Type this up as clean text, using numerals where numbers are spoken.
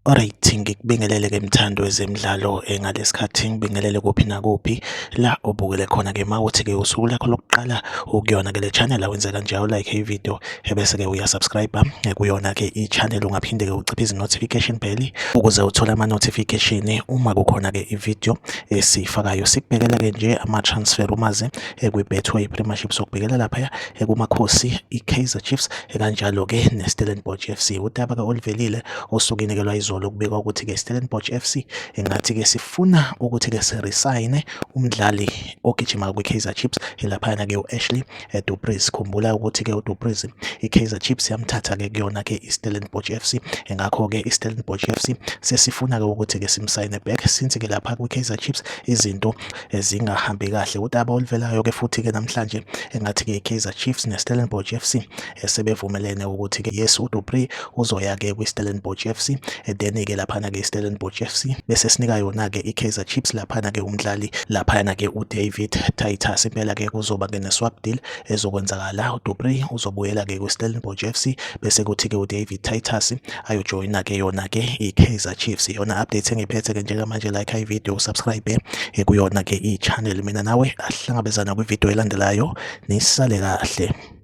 Alright, ngikubingelele-ke mthando wezemidlalo ngalesikhathi ngibingelele kuphi nakuphi la obukele khona-ke mawuthi-ke usuku lakho lokuqala ukuyona-ke le channel awenze kanje u-like ivideo ebese-ke uyasubscribe kuyona-ke i-channel ungaphinde-ke uciphe notification bell ukuze uthole ama-notification uma kukhona-ke ivideo esiyifakayo. Sikubhekela-ke nje ama-transfer umazi kwi-Betway Premiership sokubhekela laphaya kumakhosi i-Kaizer Chiefs kanjalo-ke ne-Stellenbosch FC. Udaba-ke oluvelile osukinikelwa izolo kubikwa ukuthi-ke Stellenbosch FC engathi-ke sifuna ukuthi-ke sirisayine umdlali ogijima kwi-Kaizer Chiefs laphayana-ke u-Ashley Du Preez. Khumbula ukuthi-ke uDupreez i-Kaizer Chiefs yamthatha-ke kuyona-ke i-Stellenbosch FC, ngakho-ke i-Stellenbosch FC sesifuna-ke ukuthi-ke simsayine back since-ke lapha kwi-Kaizer Chiefs izinto zingahambi kahle. Udaba oluvelayo-ke futhi-ke namhlanje engathi-ke i-Kaizer Chiefs ne-Stellenbosch FC sebevumelene ukuthi-ke yes uDupreez uzoya-ke kwi-Stellenbosch FC then-ke laphana-ke i-Stellenbosch FC bese sinika yona-ke i-Kaizer Chiefs laphana-ke umdlali laphayana-ke uDavid Titus. Impela-ke kuzoba-ke ne-swap deal ezokwenzakala. uDupreez uzobuyela-ke kwi-Stellenbosch FC bese kuthi-ke uDavid Titus ayojoyina-ke yona-ke i-Kaizer Chiefs. Iyona update engiphethe-ke njengamanje, like ivideo, subscribe kuyona-ke i-channel. Mina nawe ahlangabezana kwivideo elandelayo, nisale kahle.